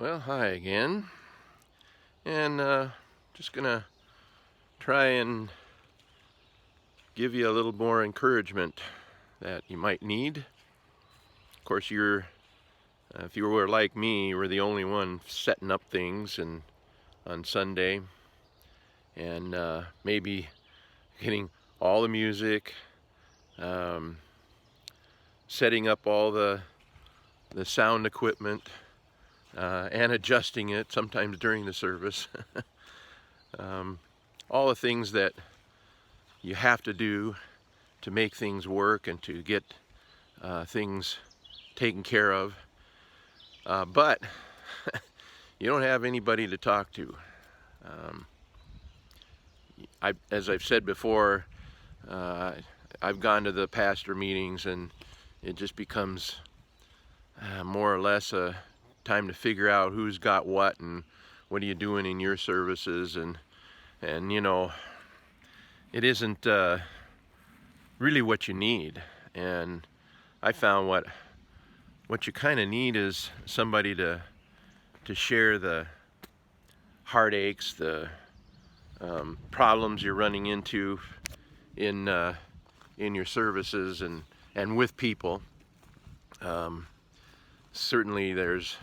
Well, hi again, and just gonna try and give you a little more encouragement that you might need. Of course, if you were like me, you were the only one setting up things and on Sunday, and maybe getting all the music, um, setting up all the sound equipment, and adjusting it sometimes during the service. All the things that you have to do to make things work and to get things taken care of. But you don't have anybody to talk to. As I've said before, I've gone to the pastor meetings and it just becomes more or less a time to figure out who's got what and what are you doing in your services, and you know, it isn't really what you need. And I found what you kind of need is somebody to share the heartaches, the problems you're running into in your services and with people. Certainly there's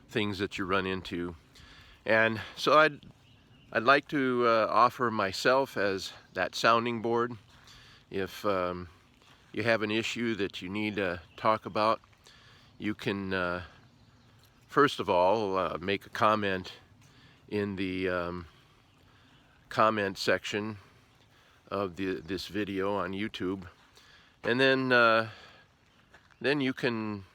things that you run into, and so I'd like to offer myself as that sounding board. If you have an issue that you need to talk about, you can first of all make a comment in the comment section of this video on YouTube, and then you can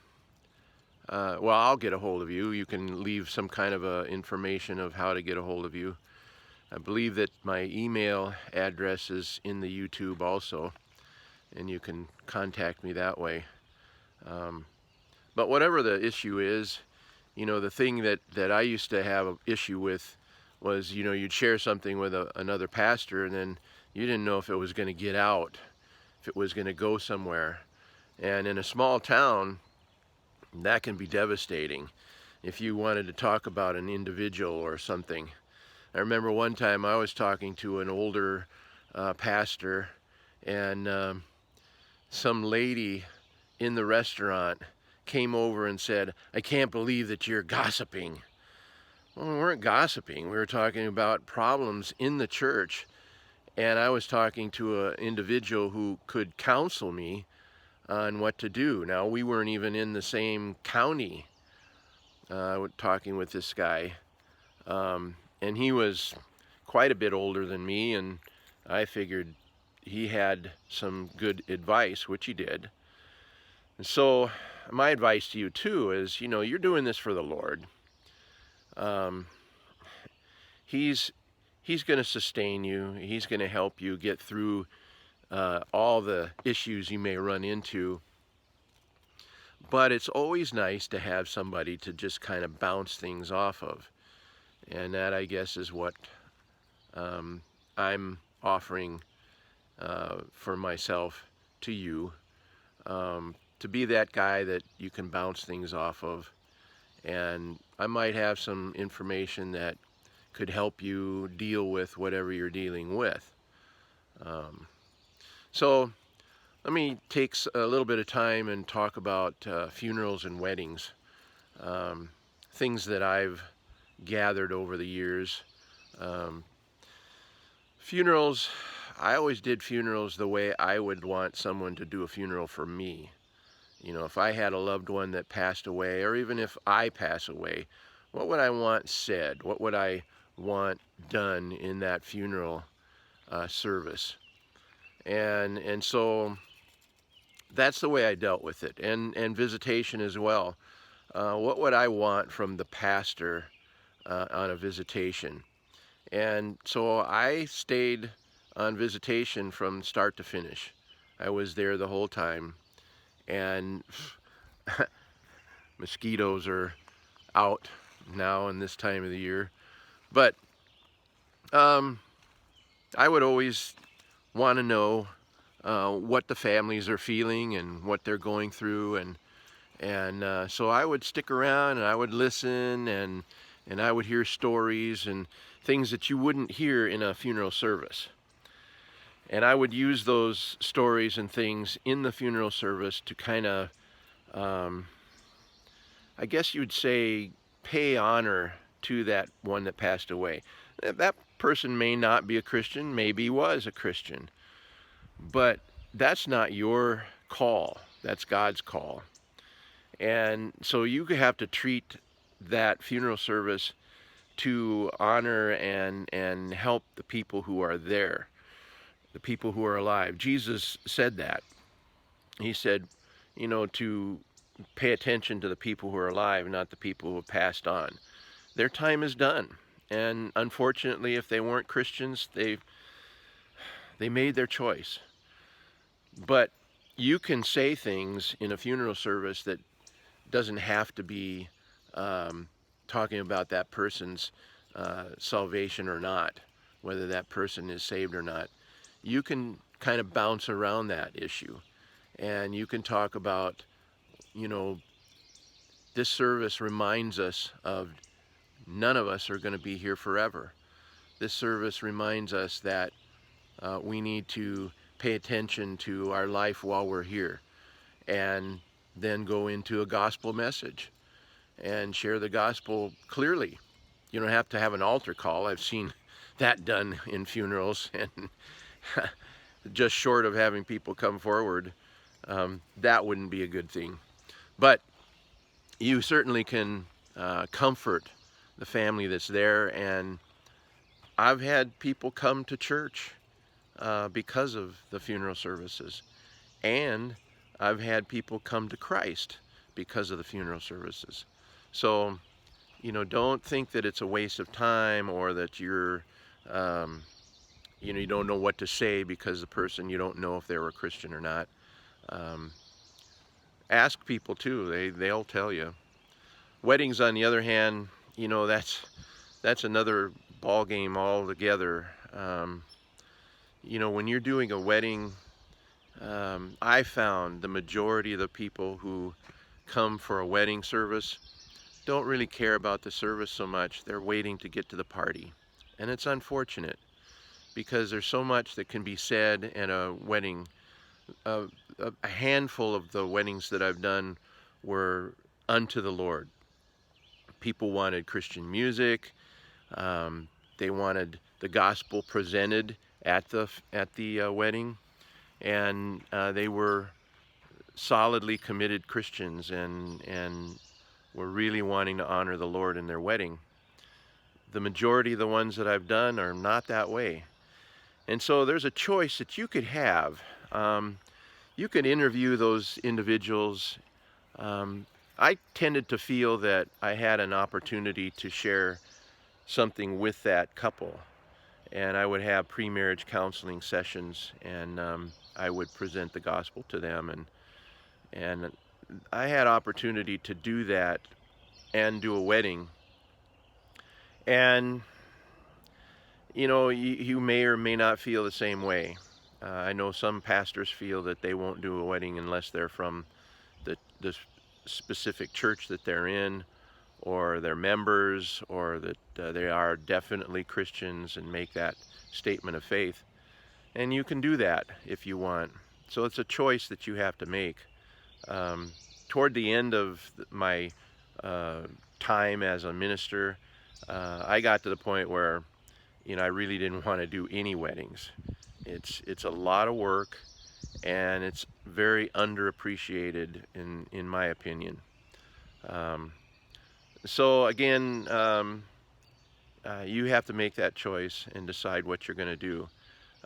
well, I'll get a hold of you. You can leave some kind of information of how to get a hold of you. I believe that my email address is in the YouTube also, and you can contact me that way. But whatever the issue is, you know, the thing that I used to have an issue with was, you know, you'd share something with another pastor, and then you didn't know if it was going to get out, if it was going to go somewhere. And in a small town, that can be devastating if you wanted to talk about an individual or something. I remember one time I was talking to an older pastor, and some lady in the restaurant came over and said, "I can't believe that you're gossiping." Well, we weren't gossiping. We were talking about problems in the church, and I was talking to an individual who could counsel me on what to do. Now, we weren't even in the same county talking with this guy, and he was quite a bit older than me, and I figured he had some good advice, which he did. And so my advice to you too is, you know, you're doing this for the Lord. He's going to sustain you. He's going to help you get through all the issues you may run into. But it's always nice to have somebody to just kind of bounce things off of. And that, I guess, is what I'm offering for myself to you, to be that guy that you can bounce things off of. And I might have some information that could help you deal with whatever you're dealing with. So let me take a little bit of time and talk about funerals and weddings, things that I've gathered over the years. Funerals, I always did funerals the way I would want someone to do a funeral for me. You know, if I had a loved one that passed away, or even if I pass away, what would I want said? What would I want done in that funeral service? And so that's the way I dealt with it, and visitation as well. What would I want from the pastor on a visitation? And so I stayed on visitation from start to finish. I was there the whole time, and mosquitoes are out now in this time of the year. But I would always want to know what the families are feeling and what they're going through, And so I would stick around and I would listen, and I would hear stories and things that you wouldn't hear in a funeral service. And I would use those stories and things in the funeral service to kind of, um, I guess you'd say, pay honor to that one that passed away. That person may not be a Christian, maybe was a Christian, but that's not your call. That's God's call. And so you have to treat that funeral service to honor and help the people who are there, the people who are alive. Jesus said that. He said, to pay attention to the people who are alive, not the people who have passed on. Their time is done. And unfortunately, if they weren't Christians, they made their choice. But you can say things in a funeral service that doesn't have to be talking about that person's salvation or not, whether that person is saved or not. You can kind of bounce around that issue, and you can talk about, this service reminds us of none of us are going to be here forever. This service reminds us that we need to pay attention to our life while we're here, and then go into a gospel message and share the gospel clearly. You don't have to have an altar call. I've seen that done in funerals, and just short of having people come forward, that wouldn't be a good thing. But you certainly can comfort the family that's there, and I've had people come to church because of the funeral services, and I've had people come to Christ because of the funeral services. So, don't think that it's a waste of time, or that you're, you don't know what to say because the person, you don't know if they were a Christian or not. Ask people too; they'll tell you. Weddings, on the other hand, that's another ball game altogether. When you're doing a wedding, I found the majority of the people who come for a wedding service don't really care about the service so much. They're waiting to get to the party. And it's unfortunate, because there's so much that can be said at a wedding. A handful of the weddings that I've done were unto the Lord. People wanted Christian music. They wanted the gospel presented at the wedding, and they were solidly committed Christians, and were really wanting to honor the Lord in their wedding. The majority of the ones that I've done are not that way. And so there's a choice that you could have. You could interview those individuals. I tended to feel that I had an opportunity to share something with that couple, and I would have pre-marriage counseling sessions, and I would present the gospel to them, and I had opportunity to do that and do a wedding. And you may or may not feel the same way. I know some pastors feel that they won't do a wedding unless they're from the specific church that they're in, or they're members, or that they are definitely Christians, and make that statement of faith. And you can do that if you want. So it's a choice that you have to make. Toward the end of my time as a minister, I got to the point where I really didn't want to do any weddings. It's a lot of work, and it's very underappreciated in my opinion. So again, you have to make that choice and decide what you're going to do.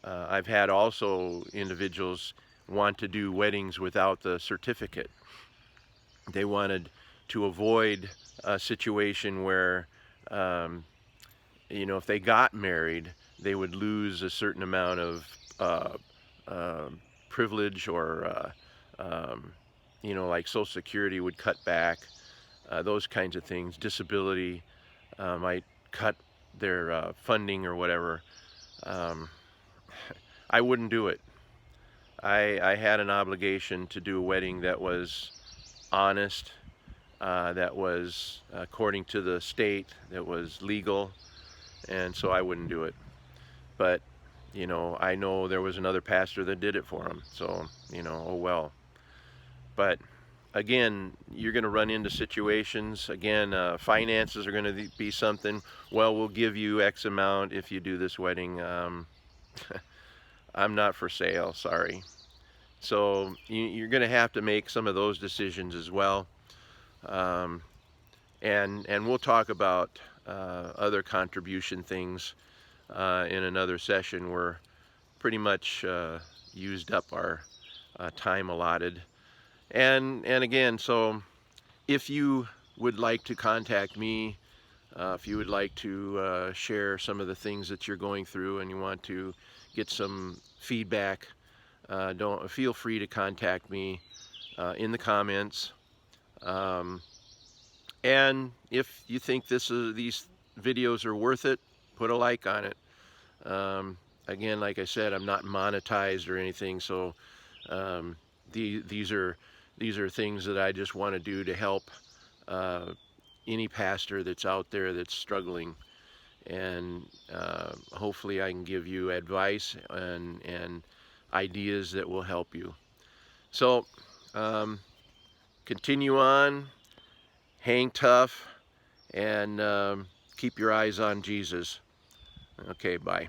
I've had also individuals want to do weddings without the certificate. They wanted to avoid a situation where, if they got married, they would lose a certain amount of privilege, or, like Social Security would cut back, those kinds of things. Disability might cut their funding or whatever. I wouldn't do it. I had an obligation to do a wedding that was honest, that was according to the state, that was legal, and so I wouldn't do it. But, you know, I know there was another pastor that did it for him, so, you know, oh well. But again, you're going to run into situations. Again, finances are going to be something. Well, we'll give you X amount if you do this wedding. I'm not for sale, sorry. So you're going to have to make some of those decisions as well. Um, and we'll talk about other contribution things in another session. We're pretty much used up our time allotted. And again, so if you would like to contact me, if you would like to share some of the things that you're going through and you want to get some feedback, don't feel free to contact me in the comments. And if you think these videos are worth it, put a like on it. Again, like I said, I'm not monetized or anything, so these are things that I just want to do to help any pastor that's out there that's struggling, and hopefully I can give you advice and ideas that will help you. So continue on, hang tough, and keep your eyes on Jesus. Okay, bye.